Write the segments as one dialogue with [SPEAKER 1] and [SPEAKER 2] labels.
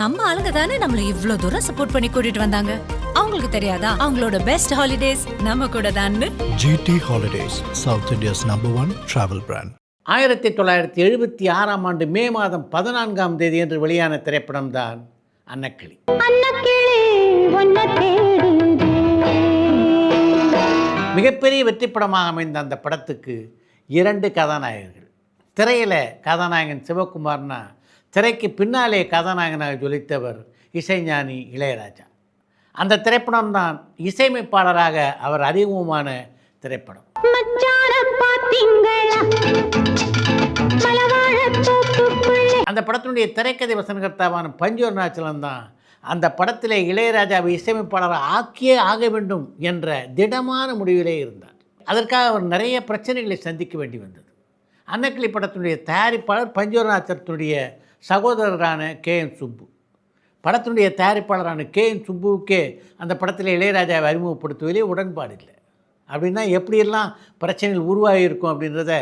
[SPEAKER 1] நம்ம ஆளுங்க தானே நம்மள இவ்ளோ தூரம் சப்போர்ட் பண்ணி கூட்டிட்டு வந்தாங்க. அவங்களுக்கு தெரியாதா அவங்களோட பெஸ்ட் ஹாலிடேஸ் நம்ம கூட தான்னு.
[SPEAKER 2] GT Holidays, South India's #1 travel brand.
[SPEAKER 3] 1976ஆம் ஆண்டு மே மாதம் 14ஆம் தேதி என்று வெளியான திரைப்படம் தான் அன்னக்கிளி. மிகப்பெரிய வெற்றி படமாக அமைந்த அந்த படத்துக்கு 2 கதாநாயகர்கள். திரையில் கதாநாயகன் சிவகுமார்னா, திரைக்கு பின்னாலே கதாநாயகனாக ஜொலித்தவர் இசைஞானி இளையராஜா. அந்த திரைப்படம் தான் இசையமைப்பாளராக அவர் அறிமுகமான திரைப்படம். அந்த படத்தினுடைய திரைக்கதை வசனகர்த்தாவான பஞ்சு அருணாச்சலம் தான் அந்த படத்திலே இளையராஜாவை இசையமைப்பாளராக ஆக்கியே ஆக வேண்டும் என்ற திடமான முடிவிலே இருந்தார். அதற்காக அவர் நிறைய பிரச்சனைகளை சந்திக்க வேண்டி வந்தது. அன்னக்கிளி படத்தினுடைய தயாரிப்பாளர் பஞ்சு அருணாச்சலத்தினுடைய சகோதரரான KN சுப்பு. படத்தினுடைய தயாரிப்பாளரான KN சுப்புவுக்கே அந்த படத்தில் இளையராஜாவை அறிமுகப்படுத்துவதிலே உடன்பாடு இல்லை. அப்படின்னா எப்படியெல்லாம் பிரச்சனைகள் உருவாகியிருக்கும் அப்படின்றத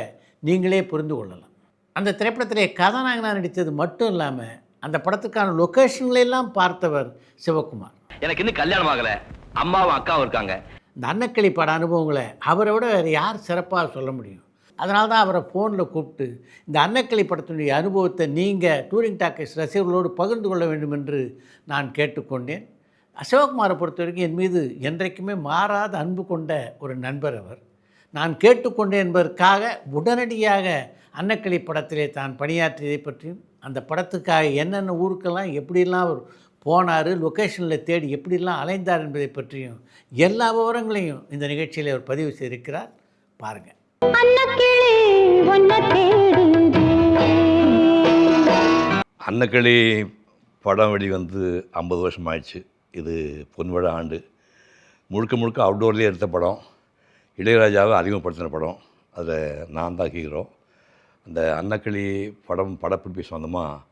[SPEAKER 3] நீங்களே புரிந்து கொள்ளலாம். அந்த திரைப்படத்திலே கதாநாயகனாக நடித்தது மட்டும் இல்லாமல் அந்த படத்துக்கான லொக்கேஷன்களெல்லாம் பார்த்தவர் சிவகுமார்.
[SPEAKER 4] எனக்கு இன்னும் கல்யாணம் ஆகலை, அம்மாவும் அக்காவும் இருக்காங்க.
[SPEAKER 3] இந்த அன்னக்கிளி பட அனுபவங்களை அவரை விட வேறு யார் சிறப்பாக சொல்ல முடியும்? அதனால தான் அவரை ஃபோனில் கூப்பிட்டு இந்த அன்னக்கிளி படத்தினுடைய அனுபவத்தை நீங்கள் டூரிங் டாக்கீஸ் ரசிகர்களோடு பகிர்ந்து கொள்ள வேண்டும் என்று நான் கேட்டுக்கொண்டேன். சிவகுமாரை பொறுத்த வரைக்கும் என் மீது என்றைக்குமே மாறாத அன்பு கொண்ட ஒரு நண்பர் அவர். நான் கேட்டுக்கொண்டேன் என்பதற்காக உடனடியாக அன்னக்கிளி படத்திலே தான் பணியாற்றியதை பற்றியும், அந்த படத்துக்காக என்னென்ன ஊருக்கெல்லாம் எப்படிலாம் அவர் போனார், லொக்கேஷனில் தேடி எப்படிலாம் அலைந்தார் என்பதை பற்றியும் எல்லா விவரங்களையும் இந்த நிகழ்ச்சியில் அவர் பதிவு செய்திருக்கிறார். பாருங்கள்.
[SPEAKER 5] அன்னக்கிளி படம் வெளிவந்து 50 வருஷம் ஆயிடுச்சு. இது பொன்விழா ஆண்டு. முழுக்க அவுட்டோர்லேயே எடுத்த படம். இளையராஜாவை அறிமுகப்படுத்தின படம். அதில் நான் தான் ஹீரோ. அந்த அன்னக்கிளி படப்பிடிப்பு சொந்தமாக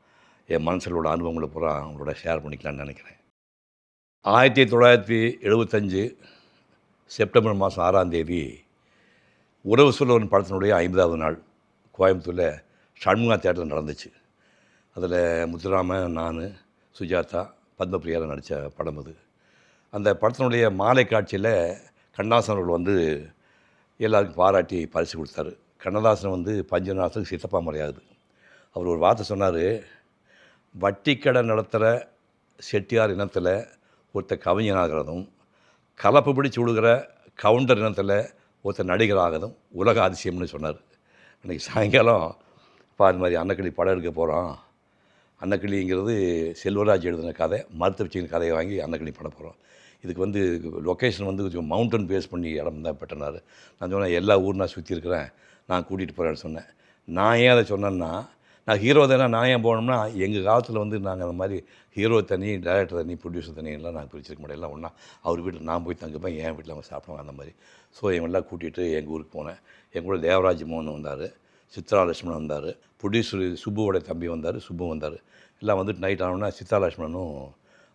[SPEAKER 5] என் மனசில் உள்ள அனுபவங்களை பூரா அவங்களோட ஷேர் பண்ணிக்கலான்னு நினைக்கிறேன். 1975 செப்டம்பர் மாதம் 6ஆம் தேதி உறவு சொல்லுவன் படத்தினுடைய 50வது நாள் கோயம்புத்தூரில் ஷண்முகா தேட்டரில் நடந்துச்சு. அதில் முத்துராமன், நான், சுஜாதா, பத்மபிரியாவில் நடித்த படம் அது. அந்த படத்தினுடைய மாலை காட்சியில் கண்ணதாசன் அவர்கள் வந்து எல்லாருக்கும் பாராட்டி பரிசு கொடுத்தாரு. கண்ணதாசன் வந்து பஞ்சநாசனுக்கு சித்தப்பா முறையாகுது. அவர் ஒரு வார்த்தை சொன்னார், வட்டிக்கடை நடத்துகிற செட்டியார் இனத்தில் ஒருத்தர் கவிஞனாகிறதும், கலப்பு பிடிச்சி விடுகிற கவுண்டர் இனத்தில் ஒருத்தர் நடிகராகதும் உலக அதிசயம்னு சொன்னார். அன்றைக்கி சாயங்காலம் அது மாதிரி அன்னக்கிளி படம் எடுக்க போகிறோம். அன்னக்கிளிங்கிறது செல்வராஜ் எழுதின கதை, மருத்துவச்சியின் கதையை வாங்கி அன்னக்கிளி பண்ண போகிறோம். இதுக்கு வந்து லொக்கேஷன் வந்து கொஞ்சம் மவுண்டன் பேஸ் பண்ணி இடம் தான் பெற்றனார். நான் சொன்னேன், எல்லா ஊர் நான் சுற்றி இருக்கிறேன், நான் கூட்டிகிட்டு போகிறேன்னு சொன்னேன். நான் ஏன் அதை சொன்னேன்னா, நான் ஹீரோ தானே, நான் ஏன் போனோம்னா, எங்கள் காலத்தில் வந்து நாங்கள் அந்த மாதிரி ஹீரோ தனி, டைரக்டர் தனி, ப்ரொடியூசர் தனி எல்லாம் நாங்கள் பிரிச்சிருக்க முடியாது. எல்லாம் ஒன்றா அவர் வீட்டில் நான் போய் தங்கிப்பேன், என் வீட்டில் அவங்க சாப்பிடுவாங்க அந்த மாதிரி. ஸோ இவங்கெல்லாம் கூட்டிகிட்டு எங்கள் ஊருக்கு போனேன். எங்கள் கூட தேவராஜ் மோகன் வந்தார், சித்ரா லட்சுமணன் வந்தார், ப்ரொடியூசர் சுப்புவோட தம்பி வந்தார், சுப்பு வந்தார். எல்லாம் வந்துட்டு நைட் ஆனோம்னா சித்ரா லட்சுமணனும்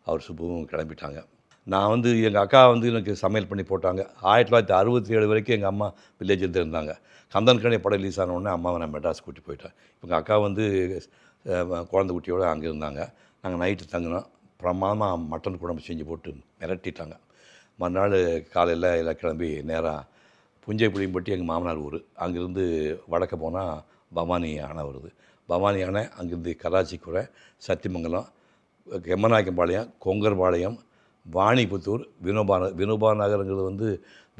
[SPEAKER 5] அவர் சுப்புவும் கிளம்பிட்டாங்க. நான் வந்து எங்கள் அக்கா வந்து எனக்கு சமையல் பண்ணி போட்டாங்க. 1967 வரைக்கும் எங்கள் அம்மா வில்லேஜில் இருந்தாங்க. கந்தன்கனி படம் ரிலீஸ் ஆனோடனே அம்மாவை நான் மெட்ராஸ் கூட்டி போயிட்டேன். எங்கள் அக்கா வந்து குழந்தை குட்டியோடு அங்கே இருந்தாங்க. நாங்கள் நைட்டு தங்கினோம். பிரமாதமாக மட்டன் குழம்பு செஞ்சு போட்டு மிரட்டிட்டாங்க. மறுநாள் காலையில் எல்லாம் கிளம்பி நேராக புஞ்சை புளியம்பட்டி எங்கள் மாமனார் ஊர். அங்கேருந்து வடக்க போனால் பவானி அணை வருது. பவானி அணை அங்கேருந்து கராச்சிக்குறை, சத்தியமங்கலம், கெம்மநாயக்கம்பாளையம், கொங்கர்பாளையம், வாணிபுத்தூர், வினோபா நகருங்கிறது வந்து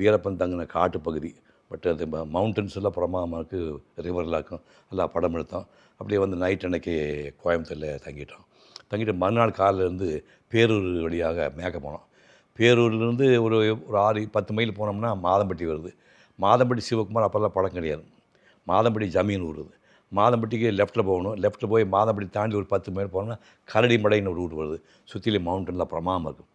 [SPEAKER 5] வீரப்பன் தங்கின காட்டு பகுதி. பட் அந்த மவுண்டன்ஸ் எல்லாம் பிரமாதமாக இருக்குது, ரிவரில் இருக்கும், எல்லாம் படம் எடுத்தோம். அப்படியே வந்து நைட் அன்னைக்கு கோயம்புத்தூரில் தங்கிட்டு மறுநாள் காலையிலேருந்து பேரூர் வழியாக மேக்க போனோம். பேரூர்லேருந்து ஒரு 6-10 மைல் போனோம்னா மாதம்பட்டி வருது. மாதம்பட்டி சிவகுமார் அப்போல்லாம் படம் கிடையாது. மாதம்பட்டி ஜமீன் ஊருது. மாதம்பட்டிக்கு லெஃப்ட்டில் போகணும். லெஃப்ட்டில் போய் மாதம்பட்டி தாண்டி ஒரு 10 மைல் போனோம்னா கரடிமடைன்னு ஒரு ஊர் வருது. சுற்றிலே மவுண்டன்லாம் பிரமாதமாக இருக்கும்.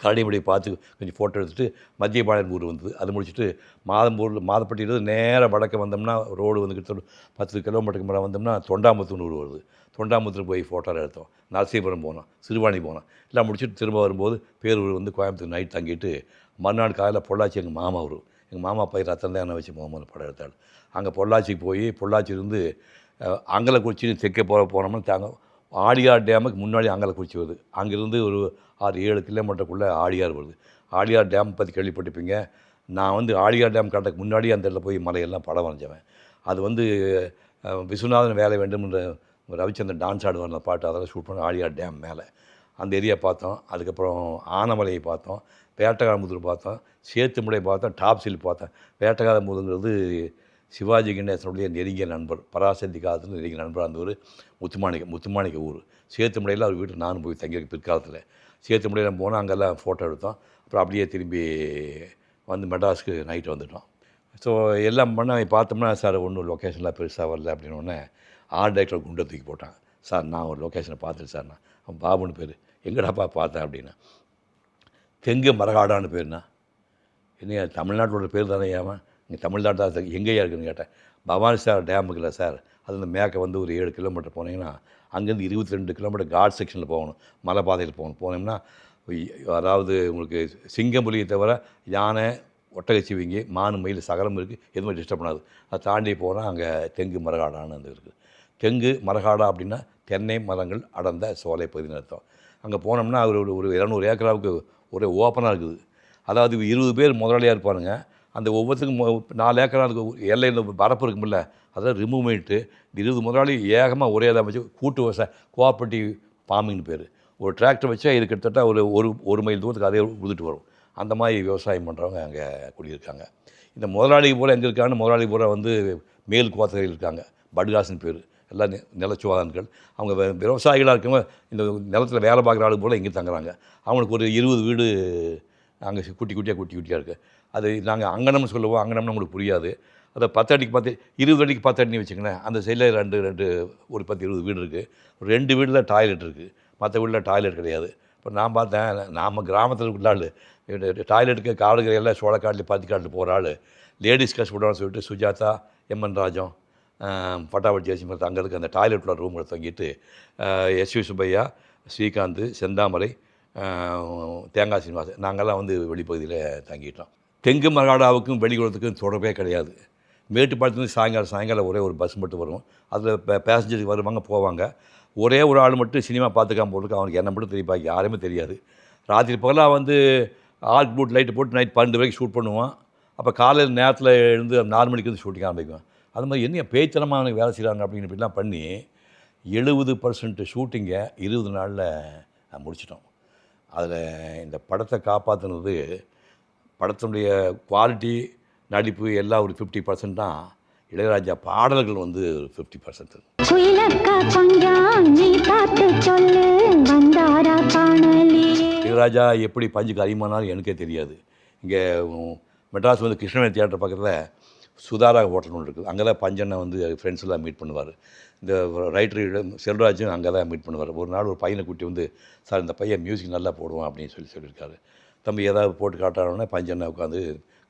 [SPEAKER 5] கரடிமடையை பார்த்து கொஞ்சம் ஃபோட்டோ எடுத்துகிட்டு மத்தியபாளையம் ஊர் வந்தது. அது முடிச்சுட்டு மாதம்பட்டியிலேருந்து நேராக வடக்க வந்தோம்னா ரோடு வந்துக்கிட்டு 10 கிலோமீட்டருக்கு மேலே வந்தோம்னா தொண்டாமுத்தூர்னு ஊர் வருது. தொண்டாமுத்தூர் போய் ஃபோட்டோ எடுத்தோம். நரசீபுரம் போனோம், சிறுவாணி போனோம். எல்லாம் முடிச்சுட்டு திரும்ப வரும்போது பேரூர் வந்து கோயம்புத்தூர் நைட் தங்கிட்டு மறுநாள் காலையில் பொள்ளாச்சி எங்கள் மாமா ஊர். எங்கள் மாமா போய் ரத்தம் தானே வச்சு முகமது படம் எடுத்தாள். அங்கே பொள்ளாச்சிக்கு போய் பொள்ளாச்சியிலேருந்து அங்கலக்குறிச்சி தெற்கே போனோம்னா ஆழியார் டேமுக்கு முன்னாடி அங்கலக்குறிச்சி வருது. அங்கேருந்து ஒரு 6-7 கிலோமீட்டருக்குள்ளே ஆழியார் வருது. ஆழியார் டேம் பற்றி கேள்விப்பட்டிருப்பீங்க. நான் வந்து ஆழியார் டேம் கட்டுறதுக்கு முன்னாடி அந்த இடத்துல போய் மலையெல்லாம் படம் வரைஞ்சவன். அது வந்து விஸ்வநாதன் வேலை வேண்டும்ன்ற ரவிச்சந்திரன் டான்ஸ் ஆடுவார் அந்த பாட்டு, அதெல்லாம் ஷூட் பண்ண ஆழியார் டேம் மேலே அந்த ஏரியா பார்த்தோம். அதுக்கப்புறம் ஆனமலையை பார்த்தோம், வேட்டகாரமுதூர் பார்த்தோம், சேத்துமலை பார்த்தோம், டாப் சில் பார்த்தோம். வேட்டகாரமுதுங்கிறது சிவாஜி கணேசனுடைய நெருங்கிய நண்பர், பராசக்தி காலத்தில் நெருங்கிய நண்பர். அந்த ஊர் முத்துமாணிக்க ஊர். சேத்துமலையில் அவர் வீட்டில் நானும் போய் தங்கியிருக்கேன் பிற்காலத்தில். சேத்துமலையில் போனால் அங்கெல்லாம் ஃபோட்டோ எடுத்தோம். அப்புறம் அப்படியே திரும்பி வந்து மெட்ராஸுக்கு நைட்டு வந்துட்டோம். ஸோ எல்லாம் பண்ண பார்த்தோம்னா, சார் ஒன்றும் லொக்கேஷன்லாம் பெருசாக வரல அப்படின்னோடனே ஆர்ட் டைரக்டர் குண்டை தூக்கி போட்டான். சார் நான் ஒரு லொக்கேஷனை பார்த்துட்டு சார், நான் அவன் பாபுன்னு பேர், எங்கடாப்பா பார்த்தேன் அப்படின்னா, தெங்கு மரகாடான்னு பேருண்ணா. என்ன தமிழ்நாட்டோட பேர் தானே ஏன் இங்கே தமிழ்நாட்டில் எங்கேயா இருக்குன்னு கேட்டேன். பவானி சார் டேமுக்குல்ல சார், அது இந்த மேற்க வந்து ஒரு 7 கிலோமீட்டர் போனீங்கன்னா அங்கேருந்து 22 கிலோமீட்டர் காட் செக்ஷனில் போகணும், மலை பாதையில் போனோம்னா அதாவது உங்களுக்கு சிங்கம்புலியை தவிர யானை, ஒட்டகச்சிவிங்கி, மானு, மயில் சகலம் இருக்குது, எதுவுமே டிஸ்டர்ப் பண்ணாது. அதை தாண்டி போனால் அங்கே தெங்கு மரகாடான்னு வந்து இருக்குது. தெங்கு மரகாடா அப்படின்னா தென்னை மரங்கள் அடர்ந்த சோலை பகுதின்னு அர்த்தம். அங்கே போனோம்னா ஒரு 200 ஏக்கராவுக்கு ஒரே ஓப்பனாக இருக்குது. அதாவது 20 பேர் முதலாளியாக இருப்பாருங்க. அந்த ஒவ்வொருத்துக்கும் 4 ஏக்கரா இருக்குது எல்லையில் பரப்பு இருக்குமில்ல, அதெல்லாம் ரிமூவ் பண்ணிட்டு 20 முதலாளி ஏகமாக ஒரே இதாக வச்சு கூட்டு விவசாயம், கோஆப்ரேட்டிவ் ஃபார்மிங்னு பேர். ஒரு டிராக்டர் வச்சா இது கிட்டத்தட்ட ஒரு மைல் தூரத்துக்கு அதே உழுதுட்டு வரும். அந்த மாதிரி விவசாயம் பண்ணுறவங்க அங்கே குடியிருக்காங்க. இந்த முதலாளி பூரா எங்கே இருக்காங்க, முதலாளி பூரா வந்து மேல் கோத்தரையில் இருக்காங்க, படுகாசுன்னு பேர், எல்லாம் நிலச்சுவாதான்கள். அவங்க விவசாயிகளாக இருக்கவங்க இந்த நிலத்தில் வேலை பார்க்குற ஆளு போல் இங்கே தங்குறாங்க. அவங்களுக்கு ஒரு 20 வீடு அங்கே குட்டியாக இருக்குது. அது நாங்கள் அங்கனம்னு சொல்லுவோம், அங்கனம்னு உங்களுக்கு புரியாது. அதை 10 அடிக்கு 10, 20 அடிக்கு 10 அடின்னு வச்சுக்கங்களேன். அந்த சைடில் ரெண்டு ஒரு 10-20 வீடு இருக்குது. 2 வீட்டில் டாய்லெட் இருக்குது, மற்ற வீட்டில் டாய்லெட் கிடையாது. இப்போ நான் பார்த்தேன், நாம் கிராமத்தில் உள்ள ஆள், டாய்லெட்டுக்கு காடுகரையில் சோளக்காட்டில் பருத்திக்காட்டில் போகிற ஆள், லேடிஸ் கஷ்டப்படுவான்னு சொல்லிட்டு சுஜாதா, எம்என் ராஜம், பட்டாபட் ஜெயசிம்மர் அங்கே இருக்க அந்த டாய்லெட்டில் ரூமில் தங்கிட்டு எஸ்வி சுப்பையா, ஸ்ரீகாந்த், செந்தாமரை, தேங்காய் சீனிவாசன், நாங்கள்லாம் வந்து வெளிப்பகுதியில் தங்கிட்டோம். தெங்கு மரகாடாவுக்கும் வெளிக்குளத்துக்கும் தொடர்பே கிடையாது. மேட்டுப்பாளையத்துலேருந்து சாயங்காலம் ஒரே ஒரு பஸ் மட்டும் வரும். அதில் பேசஞ்சருக்கு வருவாங்க போவாங்க. ஒரே ஒரு ஆள் மட்டும் சினிமா பார்த்துக்காம போட்டுருக்கு. அவனுக்கு என்ன மட்டும் தெரியுப்பா, யாருமே தெரியாது. ராத்திரி பகலாக வந்து ஆர்க் பூட் லைட்டு போட்டு நைட் 12 வரைக்கும் ஷூட் பண்ணுவான். அப்போ காலையில் நேரத்தில் எழுந்து 4 மணிக்கு வந்து ஷூட்டிங் ஆரம்பிக்குவேன். அது மாதிரி என்ன பேய்த்தனமாக எனக்கு வேலை செய்கிறாங்க இப்படிலாம் பண்ணி 70% ஷூட்டிங்கை 20 நாளில் முடிச்சிட்டோம். அதில் இந்த படத்தை காப்பாற்றுனது, படத்தினுடைய குவாலிட்டி, நடிப்பு எல்லாம் ஒரு 50% தான். இளையராஜா பாடல்கள் வந்து 50%. இளையராஜா எப்படி பஞ்சுக்கு அதிகமானாலும் எனக்கே தெரியாது. இங்கே மெட்ராஸ் வந்து கிருஷ்ணவேணி தியேட்டர் பக்கத்தில் சுதாரா ஹோட்டல் ஒன்று இருக்குது. அங்கே தான் பஞ்சனை வந்து ஃப்ரெண்ட்ஸ் எல்லாம் மீட் பண்ணுவார். இந்த ரைட்டர் செல்வராஜும் அங்கே தான் மீட் பண்ணுவார். ஒரு நாள் ஒரு பையனை கூட்டி வந்து, சார் இந்த பையன் மியூசிக் நல்லா போடுவான் அப்படின்னு சொல்லியிருக்காரு. தம்பி ஏதாவது போட்டு காட்டானோடனே பஞ்சனை உட்காந்து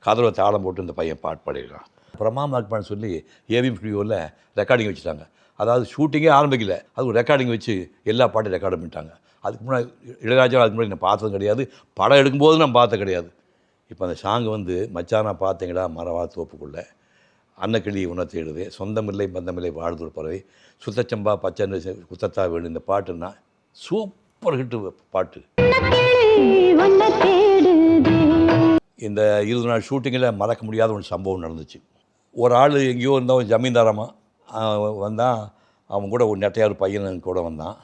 [SPEAKER 5] கதவை தாளம் போட்டு இந்த பையன் பாட்டு பாடியிருக்கான். பிரமா மார்க்பான்னு சொல்லி ஏவிஎம் ஸ்டுடியோவில் ரெக்கார்டிங் வச்சுட்டாங்க. அதாவது ஷூட்டிங்கே ஆரம்பிக்கல, அது ஒரு ரெக்கார்டிங் வச்சு எல்லா பாட்டும் ரெக்கார்டு பண்ணிட்டாங்க. அதுக்கு முன்னாடி இளையராஜா அதுக்கு முன்னாடி நான் பார்த்ததும் கிடையாது, படம் எடுக்கும்போது நான் பார்த்தது கிடையாது. இப்போ அந்த சாங் வந்து மச்சானா பார்த்தீங்களா மரவா தோப்புக்குள்ளே, அன்னக்கிளி உணர்த்திடுது, சொந்தமில்லை பந்தமில்லை வாழ்தொரு பறவை, சுத்தச்சம்பா பச்சை குத்தத்தா வேணும், இந்த பாட்டுன்னா சூப்பர் ஹிட்டு பாட்டு. இந்த 20 நாள் ஷூட்டிங்கில் மறக்க முடியாத ஒரு சம்பவம் நடந்துச்சு. ஒரு ஆள் எங்கேயோ இருந்தவன் ஜமீன்தாரமாக வந்தான். அவன் கூட ஒரு நெட்டையார் பையன் கூட வந்தான்.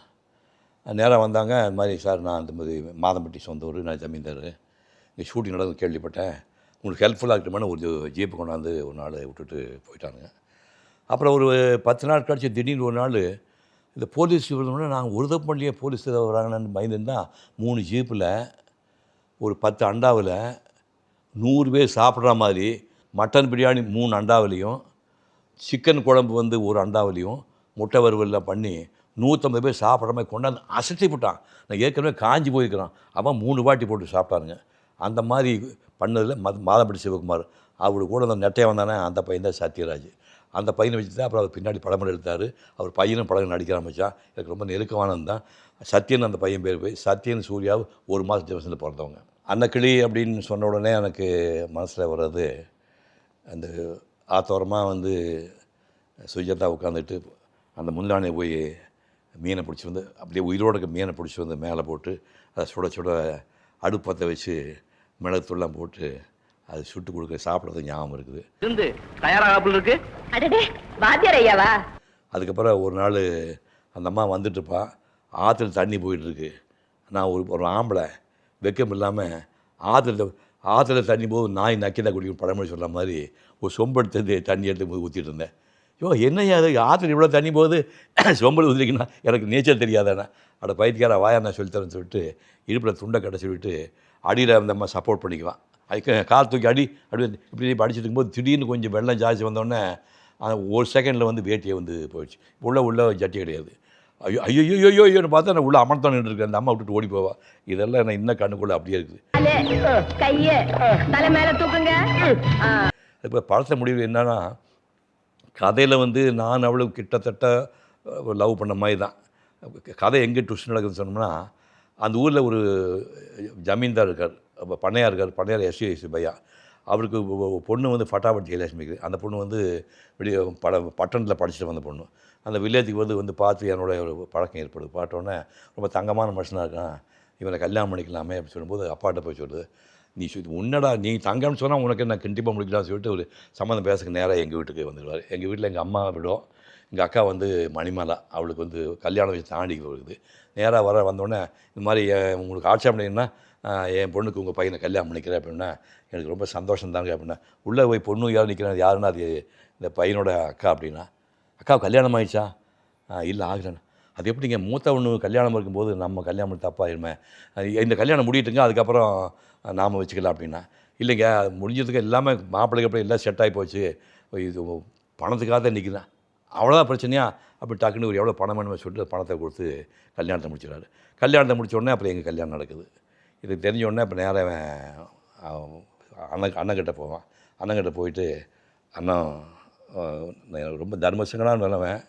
[SPEAKER 5] நேராக வந்தாங்க. அது மாதிரி, சார் நான் இந்த மாதிரி மாதம்பட்டி சொந்த ஊர், நான் ஜமீன்தார், இங்கே ஷூட்டிங் நடந்து கேள்விப்பட்டேன், உங்களுக்கு ஹெல்ப்ஃபுல்லாக இருக்கட்டுமான்னு ஒரு ஜீப்பு கொண்டாந்து ஒரு நாள் விட்டுட்டு போயிட்டானுங்க. அப்புறம் ஒரு 10 நாள் கழிச்சு திடீர்னு ஒரு நாள் இந்த போலீஸ் விழுந்தோடனே நாங்கள் ஒரு தப்பு பண்ணலையே, போலீஸ் வராங்கன்னு பயந்துருந்தால் 3 ஜீப்பில் ஒரு 10 அண்டாவில் 100 பேர் சாப்பிட்ற மாதிரி மட்டன் பிரியாணி 3 அண்டாவிலையும், சிக்கன் குழம்பு வந்து ஒரு அண்டாவிலையும், முட்டை வறுவல்லாம் பண்ணி 150 பேர் சாப்பிட்ற மாதிரி கொண்டாந்து அசட்டி போட்டான். நான் ஏற்கனவே காஞ்சி போயிருக்கிறான், அவன் 3 வாட்டி போட்டு சாப்பிட்டானுங்க. அந்த மாதிரி பண்ணதில் மாதம்பட்டி சிவகுமார், அவரு கூட அந்த நெட்டையை வந்தானே அந்த பையன் தான் சத்யராஜ். அந்த பையனை வச்சு தான் அப்புறம் அவர் பின்னாடி படம் எடுத்தார். அவர் பையனும் படம் நடிக்க ஆரம்பித்தான். எனக்கு ரொம்ப நெருக்கமானது தான். சத்யன் அந்த பையன் பேர் போய் சத்யன் சூர்யாவும் 1 மாதம் டிஃபரன்ஸில் பிறந்தவங்க. அன்னக்கிளி அப்படின்னு சொன்ன உடனே எனக்கு மனசில் வர்றது, அந்த ஆத்தோரமாக வந்து சுஜாதா உட்காந்துட்டு அந்த முந்தானையை போய் மீனை பிடிச்சி வந்து அப்படியே உயிரோட இருக்க மீனை பிடிச்சி வந்து மேலே போட்டு அதை சுட சுட அடுப்பத்தை வச்சு மிளகுத்தூள்லாம் போட்டு அது சுட்டு கொடுக்க சாப்பிட்றது ஞாபகம் இருக்குது.
[SPEAKER 4] இருந்து தயாராக இருக்கு.
[SPEAKER 6] அடடே வாத்தியார் ஐயாவா?
[SPEAKER 5] அதுக்கப்புறம் ஒரு நாள் அந்த அம்மா வந்துட்டுருப்பா, ஆற்றுல தண்ணி போயிட்டுருக்கு. நான் ஒரு ஆம்பளை வெக்கம் இல்லாமல் ஆற்றுல தண்ணி போது நாய் நக்கி தான் குடிக்கும் பழமொழி சொல்கிற மாதிரி ஒரு சொம்பெடுத்து தண்ணி எடுத்து போய் ஊற்றிட்டு இருந்தேன். என்னையா அது ஆற்றுல இவ்வளோ தண்ணி போகுது, சொம்பல் ஊற்றிக்கின்னா எனக்கு நீச்சல் தெரியாதாண்ணா. அட பயிற்சிக்கார வாயா நான் சொல்லித்தரேன்னு சொல்லிட்டு இடுப்பில் துண்டை கட்ட சொல்லிவிட்டு அடியில் அந்த அம்மா சப்போர்ட் பண்ணிக்குவான். அதுக்கு கால் தூக்கி இப்படி அடிச்சுட்டு இருக்கும்போது திடீர்னு கொஞ்சம் வெள்ளம் ஜாஸ்தி வந்தோடனே அந்த ஒரு செகண்டில் வந்து வேட்டியை வந்து போயிடுச்சு. உள்ள ஜட்டி கிடையாது. ஐயோன்னு பார்த்தா நான் உள்ள அமர்த்தான் இருக்கேன். அந்த அம்மா விட்டுட்டு ஓடி போவா. இதெல்லாம் நான் இன்னும் கண்ணுக்குள்ளே அப்படியே இருக்குது.
[SPEAKER 6] கையை தலை மேலே தூக்குங்க.
[SPEAKER 5] இப்போ படத்தை முடிவு என்னன்னா, கதையில் வந்து நான் அவளுக்கு கிட்டத்தட்ட லவ் பண்ண மாதிரி தான். கதை எங்கே ட்விஸ்ட் நடக்குதுன்னு சொன்னோம்னா, அந்த ஊரில் ஒரு ஜமீன்தார் இருக்கார், பண்ணையார் இருக்கார். பண்ணையார் எஸ்சி பையா. அவருக்கு பொண்ணு வந்து ஃபட்டாபட் ஜெயலட்சுமிக்கு. அந்த பொண்ணு வந்து வெளியே பட்டணத்தில் படிச்சுட்டு வந்த பொண்ணு. அந்த வில்லேஜுக்கு வந்து பார்த்து என்னோட ஒரு பழக்கம் ஏற்படுது. பார்த்தோன்னே ரொம்ப தங்கமான மனுஷனாக இருக்கான், இவனை கல்யாணம் பண்ணிக்கலாமே அப்படின்னு சொல்லும்போது அப்பாட்ட போய் சொல்லுது, நீ உன்னடா நீ தங்கம்னு சொன்னால் உனக்கு என்ன கண்டிப்பாக முடிக்கலாம்னு சொல்லிட்டு ஒரு சம்மந்தம் பேசுக்கு நேராக எங்கள் வீட்டுக்கு வந்துடுவார். எங்கள் வீட்டில் எங்கள் அம்மா விடும், எங்கள் அக்கா வந்து மணிமாலா, அவளுக்கு வந்து கல்யாணம் வச்சு தாண்டி வருது. நேராக வந்தோடனே இந்த மாதிரி உங்களுக்கு ஆட்சேபம் பண்ணிங்கன்னா என் பொண்ணுக்கு உங்கள் பையனை கல்யாணம் பண்ணிக்கிறேன் அப்படின்னா எனக்கு ரொம்ப சந்தோஷம் தாங்க அப்படின்னா. உள்ளே போய் பொண்ணு யாரும் நிற்கிறேன், யாருன்னா அது இந்த பையனோட அக்கா அப்படின்னா. அக்காவுக்கு கல்யாணம் ஆகிடுச்சா? இல்லை ஆகலைண்ணா. அது எப்படிங்க மூத்த ஒன்று கல்யாணம் இருக்கும்போது நம்ம கல்யாணம் பண்ணி தப்பாயிருமே, இந்த கல்யாணம் முடிட்டுங்க அதுக்கப்புறம் நாம் வச்சுக்கலாம் அப்படின்னா. இல்லைங்க முடிஞ்சதுக்கு எல்லாமே மாப்பிள்ளைக்கு அப்புறம் எல்லாம் செட் ஆகி போச்சு, இது பணத்துக்காக தான் நிற்கிறேன், அவ்வளோதான் பிரச்சனையா அப்படி டக்குன்னு ஒரு எவ்வளோ பணம் வேணுமே சொல்லிட்டு பணத்தை கொடுத்து கல்யாணத்தை முடிச்சிடறாரு. கல்யாணத்தை முடித்த உடனே அப்புறம் எங்கள் கல்யாணம் நடக்குது. இது தெரிஞ்ச உடனே இப்போ நேராக அண்ணங்கிட்ட போவான். அண்ணங்கிட்ட போயிட்டு, அண்ணா ரொம்ப தர்மசங்கனான்னு நிலவேன்,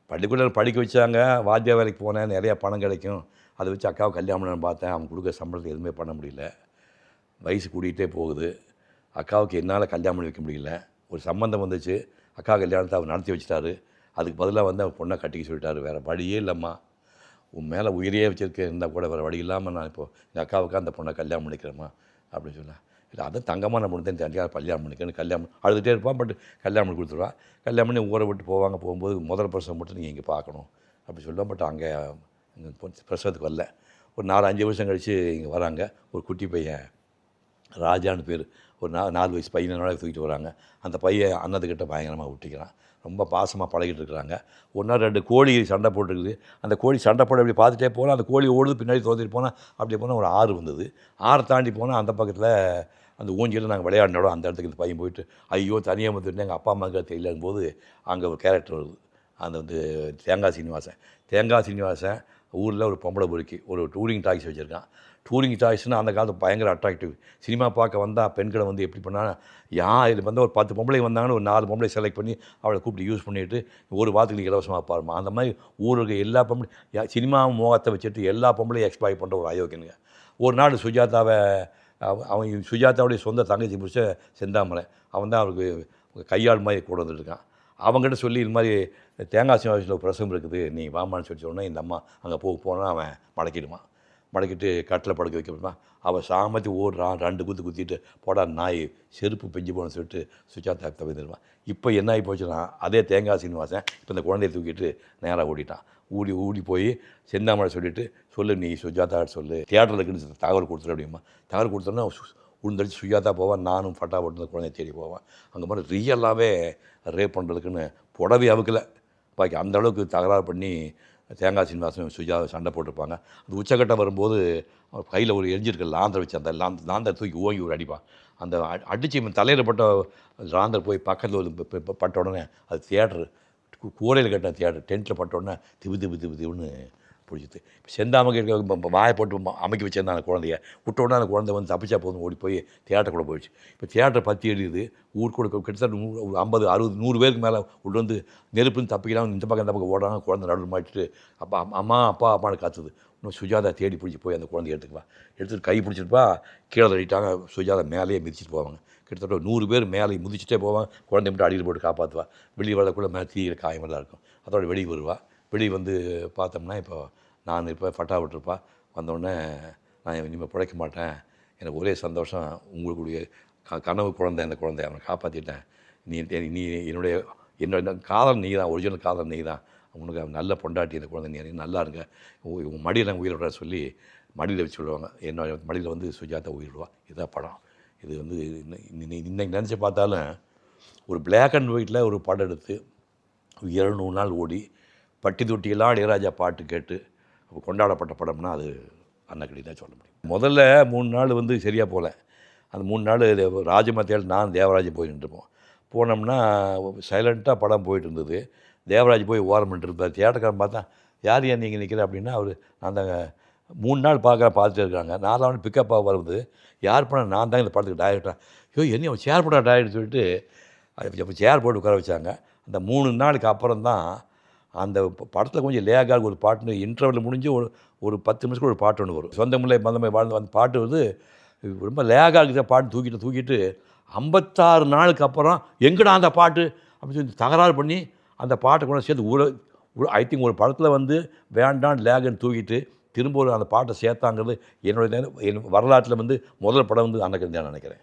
[SPEAKER 5] பள்ளிக்கூடத்தில் படிக்க வச்சாங்க, வாத்தியா வேலைக்கு போனேன், நிறையா பணம் கிடைக்கும், அதை வச்சு அக்காவை கல்யாணம் பண்ண பார்த்தேன், அவங்க கொடுக்குற சம்பளத்தை எதுவுமே பண்ண முடியல, வயசு கூட்டிகிட்டே போகுது, அக்காவுக்கு என்னால் கல்யாணம் பண்ணி வைக்க முடியல. ஒரு சம்பந்தம் வந்துச்சு, அக்கா கல்யாணத்தை அவர் நடத்தி வச்சிட்டாரு, அதுக்கு பதிலாக வந்து அவர் பொண்ணை கட்டிக்க சொல்லிட்டாரு. வேறு வழியே இல்லைம்மா, உன் மேலே உயிரையே வச்சுருக்க இருந்தால் கூட வேறு வழி இல்லாமல் நான் இப்போது எங்கள் அக்காவுக்கு அந்த பொண்ணை கல்யாணம் பண்ணிக்கிறேம்மா அப்படின்னு சொன்னேன். இல்லை அதை தங்கமான பொண்ணு தான் தனியாக கல்யாணம் பண்ணிக்கணும், கல்யாணம் அழுதுகிட்டே இருப்பான். பட் கல்யாணம் பண்ணி கொடுத்துருவான். கல்யாணம் பண்ணி ஊரை விட்டு போகும்போது முதல் பிரசவம் மட்டும் நீங்கள் இங்கே பார்க்கணும் அப்படி சொல்லுவான். பட் அங்கே பிரசவத்துக்கு வரல. ஒரு 4-5 வருஷம் கழித்து இங்கே வராங்க. ஒரு குட்டி பையன் ராஜான்னு பேர், ஒரு 4 வயசு பையனோட தூக்கிட்டு வராங்க. அந்த பையன் அண்ணத்துக்கிட்ட பயங்கரமாக விட்டிக்கிறான், ரொம்ப பாசமாக பழகிட்டு இருக்கிறாங்க. ஒரு நாள் 2 கோழி சண்டை போட்டுருக்குது. அந்த கோழி சண்டை போட அப்படி பார்த்துட்டே போனால் அந்த கோழி ஓடுது, பின்னாடி தோற்றிட்டு போனால் அப்படியே போனால் ஒரு ஆறு வந்தது. ஆறு தாண்டி போனால் அந்த பக்கத்தில் அந்த ஊஞ்சியில் நாங்கள் விளையாடினோட அந்த இடத்துக்கு இந்த பையன் போயிட்டு ஐயோ தனியாக வந்துட்டு எங்கள் அப்பா அம்மாவுக்கு தெரியலங்கும் போது அங்கே ஒரு கேரக்டர் வருது. அந்த வந்து தேங்காய் சீனிவாசன் ஊரில் ஒரு பொம்பளை பொறுக்கி ஒரு டூரிங் டாக்ஸி வச்சுருக்கான். டூரிங் டாக்ஸின்னு அந்த காலத்து பயங்கர அட்ராக்டிவ். சினிமா பார்க்க வந்தால் பெண்களை வந்து எப்படி பண்ணால் இதில் வந்து ஒரு 10 பொம்பளை வந்தாங்கன்னு ஒரு 4 பொம்பளை செலக்ட் பண்ணி அவளை கூப்பிட்டு யூஸ் பண்ணிவிட்டு ஒரு வாரத்துக்கு இலவசமாக பாருமா. அந்த மாதிரி ஊருக்கு எல்லா பொம்பளை சினிமா மோகத்தை வச்சுட்டு எல்லா பொம்பளையும் எக்ஸ்பாய் பண்ணுற ஒரு அயோக்கியனுங்க. ஒரு நாள் சுஜாதாவுடைய சொந்த தங்கச்சி பிடிச்ச செந்தாமரை, அவன் தான் அவருக்கு கையாள் மாதிரி கூட வந்துட்டுருக்கான். அவங்ககிட்ட சொல்லி இது மாதிரி தேங்காய் சீனிவாசனில் பிரசவம் இருக்குது நீ வாமான்னு சொல்லி சொன்னோன்னே இந்த அம்மா அங்கே போனால் அவன் மடக்கிட்டு கட்டில் படுக்க வைக்கப்படுமா. அவள் சாமத்தி ஓடுறான், 2 குத்திட்டு போடா நாய் செருப்பு பெஞ்சு போகணும்னு சொல்லிட்டு சுஜாதா தவிர்த்துருவான். இப்போ என்ன ஆகி போச்சுன்னா அதே தேங்காய் சீனிவாசன் இப்போ இந்த குழந்தைய தூக்கிட்டு நேராக ஓடிட்டான். ஓடி போய் செந்தாமரை சொல்லிவிட்டு சொல்லு நீ சுஜாதா சொல்லு, தியேட்டரில் இருக்குன்னு தகவல் கொடுத்துரு அப்படிமா. தகவல் கொடுத்தோன்னா உழுந்தடிச்சு சுஜாதா போவான், நானும் ஃபட்டாபட்டு குழந்தைய தேடி போவேன். அங்கே மாதிரி ரியலாகவே ரேப் பண்ணுறதுக்குன்னு புடவை அவுக்கலை பாக்கி அந்த அளவுக்கு தகராறு பண்ணி தேங்காய் சீனிவாசன் சுஜாதா சண்டை போட்டிருப்பாங்க. அது உச்சக்கட்டம் வரும்போது கையில் ஒரு எரிஞ்சிருக்க லாந்தர் வச்சு அந்த லாந்தர் தூக்கி ஓங்கி ஒரு அடிப்பான். அந்த அடித்து தலையில் பட்ட லாந்தர் போய் பக்கத்தில் பட்ட உடனே அது தியேட்டரு கூரையில் கட்டின தியேட்டர் டென்ட்டில் பட்ட உடனே திவுன்னு பிடிச்சிது. செந்தாமக்கு வாயை போட்டு அமைக்க வச்சிருந்தா அந்த குழந்தைய விட்ட உடனே அந்த குழந்தை வந்து தப்பிச்சா போதும் ஓடி போய் தியேட்டருக்குள்ளே போயிடுச்சு. இப்போ தியேட்டர் பற்றி எரியுது. ஊருக்குள்ள கிட்டத்தட்ட 50, 60, 100 பேருக்கு மேலே உள்ள வந்து நெருப்புன்னு தப்பிக்கலாம். இந்த பக்கம் ஓடுறாங்க. குழந்தை நடுவில் மாட்டிட்டு அப்பான்னு காத்துது. இன்னும் சுஜாதா தேடி பிடிச்சி போய் அந்த குழந்தைய எடுத்துகிட்டு கை பிடிச்சிருப்பா, கீழே தள்ளிட்டாங்க. சுஜாதா மேலேயே மிதிச்சிட்டு போவாங்க. கிட்டத்தட்ட 100 பேர் மேலே மிதிச்சிட்டே போவாங்க. குழந்தைய மட்டும் அடியில் போட்டு காப்பாற்றுவா. வெளியே வரக்குள்ளே மேலே தீயில் காயமெல்லாம் இருக்கும். அதோட வெளியே வருவா. வெளியே வந்து பார்த்தோம்னா இப்போ நான் இருப்பேன், ஃபட்டா விட்டுருப்பா, வந்தோடனே நான் இனிமேல் பிழைக்க மாட்டேன், எனக்கு ஒரே சந்தோஷம், உங்களுடைய கனவு குழந்தை அந்த குழந்தை அவனை காப்பாற்றிட்டேன், நீ என்னோட காதல் நீ தான், ஒரிஜினல் காதல் நீ தான், உனக்கு நல்ல பொண்டாட்டி இந்த குழந்தை, நீ நல்லா இருங்க, உங்கள் மடியில் உயிர் விடுற சொல்லி மடியில் வச்சு விடுவாங்க. என்னோட மடியில் வந்து சுஜாதா உயிர் விடுவா. இதுதான் படம். இது வந்து இன்னைக்கு நினச்சி பார்த்தாலும் ஒரு பிளாக் அண்ட் ஒயிட்டில் ஒரு படம் எடுத்து 200 நாள் ஓடி பட்டி தொட்டியெல்லாம் இளையராஜா பாட்டு கேட்டு கொண்டாடப்பட்ட படம்னா அது அன்னக்கிளி தான் சொல்ல முடியும். முதல்ல 3 நாள் வந்து சரியாக போகல. அந்த 3 நாள் ராஜமா தேட்டர் நான் தேவராஜ் போய் நின்றுப்போம். போனோம்னா சைலண்ட்டாக படம் போயிட்டு இருந்தது. தேவராஜ் போய் ஓரம் பண்ணிருப்பார். தியேட்டர்காரன் பார்த்தா யார் ஏன் நீங்கள் நிற்கிற அப்படின்னா, அவர் நான் தாங்க 3 நாள் பார்த்துட்டு இருக்காங்க. 4ஆவது பிக்கப்பாக வருது. யார் பண்ண நான் தான் இந்த படத்துக்கு டைரக்டராக, ஐயோ என்ன அவன் சேர் போட்டா டைரக்டர் சொல்லிட்டு அப்போ சேர் போட்டு உட்கார வச்சாங்க. அந்த 3 நாளுக்கு அப்புறம் தான் அந்த படத்தில் கொஞ்சம் லேகாக ஒரு பாட்டுன்னு இன்டர்வல் முடிஞ்சு ஒரு 10 நிமிஷத்துக்கு ஒரு பாட்டு ஒன்று வரும். சொந்தமில்லை பந்தமை வாழ்ந்து அந்த பாட்டு வந்து ரொம்ப லேகாக இருக்கிற பாட்டு தூக்கிட்டு 56 நாளுக்கு அப்புறம் எங்கடா அந்த பாட்டு அப்படின்னு சொல்லி தகராறு பண்ணி அந்த பாட்டை கூட சேர்த்து ஐ திங்க் ஒரு படத்தில் வந்து வேண்டாம் லேகுன்னு தூக்கிட்டு திரும்ப ஒரு அந்த பாட்டை சேர்த்தாங்கிறது என் வரலாற்றில் வந்து முதல் படம் வந்து அன்னக்கிளி தான் நினைக்கிறேன்.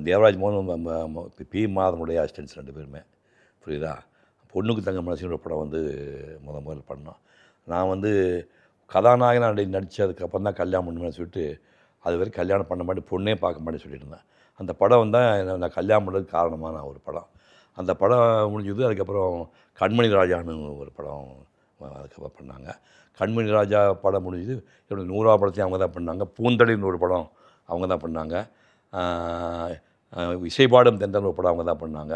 [SPEAKER 5] தேவராஜ் மோகன் பி மாதனுடைய அசிஸ்டன்ஸ் 2 பேருமே, புரியுதா. பொண்ணுக்கு தங்க மனசுன்ற படம் வந்து முதல்ல பண்ணோம். நான் வந்து கதாநாயகனாக நடித்ததுக்கப்புறம் தான் கல்யாணம் பண்ணுவேன்னு சொல்லிட்டு அது வரைக்கும் கல்யாணம் பண்ண மாட்டேன், பொண்ணே பார்க்க மாட்டேன்னு சொல்லிட்டு இருந்தேன். அந்த படம் தான் நான் கல்யாணம் பண்ணுறதுக்கு காரணமான ஒரு படம். அந்த படம் முடிஞ்சது. அதுக்கப்புறம் கண்மணி ராஜான்னு ஒரு படம் அதுக்கப்புறம் பண்ணாங்க. கண்மணி ராஜா படம் முடிஞ்சது. என்னோட 100ஆவது படத்தையும் அவங்க தான் பண்ணாங்க. பூந்தடின்னு ஒரு படம் அவங்க தான் பண்ணாங்க. இசைப்பாடும் தென்றல் ஒரு படம் அவங்க தான் பண்ணாங்க.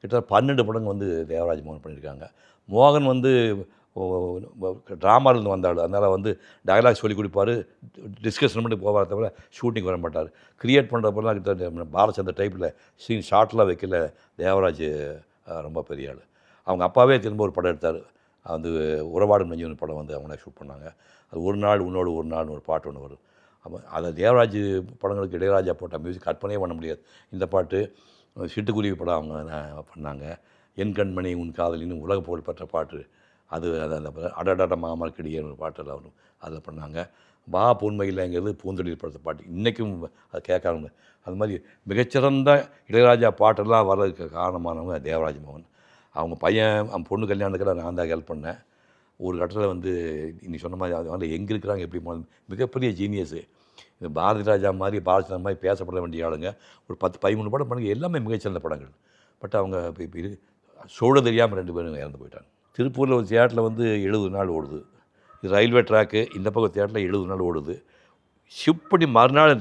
[SPEAKER 5] கிட்டத்தட்ட 12 படங்கள் வந்து தேவராஜ் மோகன் பண்ணியிருக்காங்க. மோகன் வந்து ட்ராமாவிலேருந்து வந்தாள். அதனால் வந்து டயலாக் சொல்லி கொடுப்பார், டிஸ்கஷன் பண்ணி போவார், தவிர ஷூட்டிங் வர மாட்டார். க்ரியேட் பண்ணுறப்பெல்லாம் கிட்ட பாலச்சந்தர் டைப்பில் சீன் ஷார்ட்லாம் வைக்கல. தேவராஜ் ரொம்ப பெரிய ஆள். அவங்க அப்பாவே திரும்ப ஒரு படம் எடுத்தார். அது உறவாடும் நெஞ்சு படம் வந்து அவங்க ஷூட் பண்ணாங்க. அது ஒரு நாள் உன்னோடு ஒரு நாள்னு ஒரு பாட்டு ஒன்று வரும். அப்போ அதை தேவராஜ் படங்களுக்கு இளையராஜா போட்ட மியூசிக் கற்பனையே பண்ண முடியாது. இந்த பாட்டு சிட்டுக்குருவி படம் அவங்க பண்ணாங்க. என் கண்மணி உன் காதலின்னு உலக புகழ் பெற்ற பாட்டு அது அந்த அடடாட மாமரக்கடியன்னு ஒரு பாட்டெல்லாம் வரும், அதில் பண்ணாங்க. வா பொன்மையில்ங்கிறது பூந்தொழில் படத்த பாட்டு இன்றைக்கும் அதை கேட்காம. அது மாதிரி மிகச்சிறந்த இளையராஜா பாட்டெல்லாம் வர்றதுக்கு காரணமானவங்க தேவராஜ் மோகன். அவங்க பையன் அவன் பொண்ணு கல்யாணத்துக்கு நான் தான் ஹெல்ப் பண்ணேன். ஒரு கட்டத்தில் வந்து நீ சொன்ன மாதிரி அவங்க எங்கே இருக்கிறாங்க எப்படி மிகப்பெரிய ஜீனியஸு. இந்த பாரதி ராஜா மாதிரி பாலச்சந்திரன் மாதிரி பேசப்பட வேண்டிய ஆளுங்க. ஒரு 10-13 படம் பண்ணுங்க, எல்லாமே மிகச்சிறந்த படங்கள். பட் அவங்க இப்போ சோழ தெரியாமல் 2 பேரும் இறந்து போயிட்டாங்க. திருப்பூரில் ஒரு தியேட்டரில் வந்து 70 நாள் ஓடுது. இது ரயில்வே ட்ராக்கு, இந்த பக்கம் தியேட்டரில் 70 நாள் ஓடுது. ஷிஃப்ட் பண்ணி மறுநாள்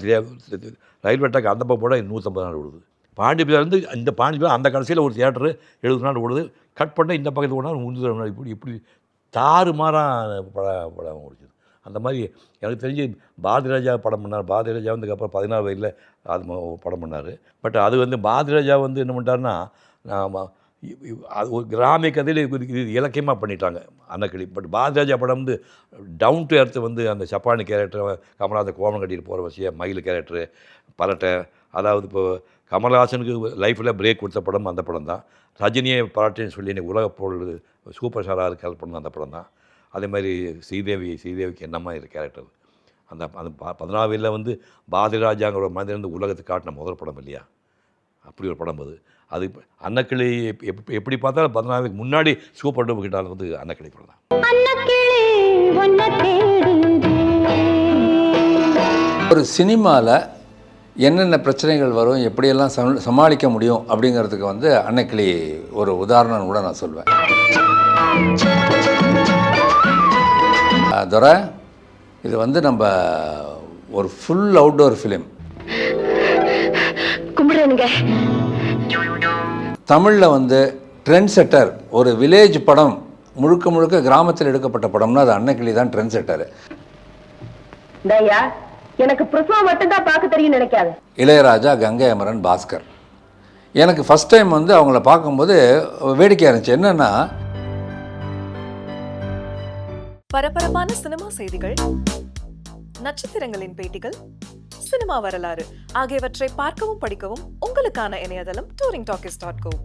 [SPEAKER 5] ரயில்வே ட்ராக் அந்த பக்கம் போட 150 நாள் ஓடுது. பாண்டிபுரியிலேருந்து இந்த பாண்டிபுரம் அந்த கடைசியில் ஒரு தியேட்டரு 70 நாள் ஓடுது. கட் பண்ண இந்த பக்கத்தில் ஓடினா 300 நாள் இப்படி தாறுமாறாக படம் ஓடிச்சுது. அந்த மாதிரி எனக்கு தெரிஞ்சு பாரதிராஜா படம் பண்ணார். பாரதிராஜா வந்ததுக்கப்புறம் 16 வயதில் அது படம் பண்ணார். பட் அது வந்து பாரதிராஜா வந்து என்ன பண்ணிட்டாருன்னா, அது ஒரு கிராமிய கதையில் இது இலக்கியமாக பண்ணிட்டாங்க அன்னக்கிளி. பட் பாரதிராஜா படம் வந்து டவுன் டு எர்த்து வந்து அந்த சப்பானி கேரக்டர், கமலஹாசன் கோவம் கட்டிட்டு போகிற விஷயம், மயில் கேரக்டரு, பரட்டை, அதாவது இப்போ கமல்ஹாசனுக்கு லைஃப்பில் பிரேக் கொடுத்த படம் அந்த படம் தான். ரஜினியை பாராட்டின்னு சொல்லி எனக்கு உலக பொருள் சூப்பர் ஸ்டாராக ஹெல்ப் பண்ண அந்த படம் தான். அதே மாதிரி ஸ்ரீதேவிக்கு என்னம்மா இது கேரக்டர். அந்த 16 வயதில் வந்து பாரதிராஜாங்கிற மனிதன் வந்து உலகத்துக்கு காட்டின முதல் படம் இல்லையா, அப்படி ஒரு படம் அது. அது அன்னக்கிளி எப்படி பார்த்தாலும் 16 முன்னாடி சூப்பர் டூப் கிட்டால் வந்து அன்னக்கிளி படம் தான்.
[SPEAKER 7] ஒரு சினிமாவில் என்னென்ன பிரச்சனைகள் வரும், எப்படியெல்லாம் சமாளிக்க முடியும் அப்படிங்கிறதுக்கு வந்து அன்னக்கிளி ஒரு உதாரணம் கூட நான் சொல்வேன். துரை, இது வந்து நம்ம ஒரு ஃபுல் அவுட்டோர் ஃபிலிம்.
[SPEAKER 6] கும்பிடுறேனுங்க. தமிழில்
[SPEAKER 7] வந்து ட்ரெண்ட் செட்டர், ஒரு வில்லேஜ் படம் முழுக்க கிராமத்தில் எடுக்கப்பட்ட படம்னா அது அன்னக்கிளி தான் ட்ரெண்ட் செட்டர்.
[SPEAKER 6] எனக்கு பிரசவா மட்டும்தான் பார்க்க தெரியும் நினைக்காது.
[SPEAKER 7] இளையராஜா, கங்கை அமரன், பாஸ்கர். எனக்கு ஃபஸ்ட் டைம் வந்து அவங்கள பார்க்கும்போது வேடிக்கையாக இருந்துச்சு. என்னென்னா,
[SPEAKER 8] பரபரப்பான சினிமா செய்திகள், நட்சத்திரங்களின் பேட்டிகள், சினிமா வரலாறு ஆகியவற்றை பார்க்கவும் படிக்கவும் உங்களுக்கான இணையதளம் touringtalkies.co.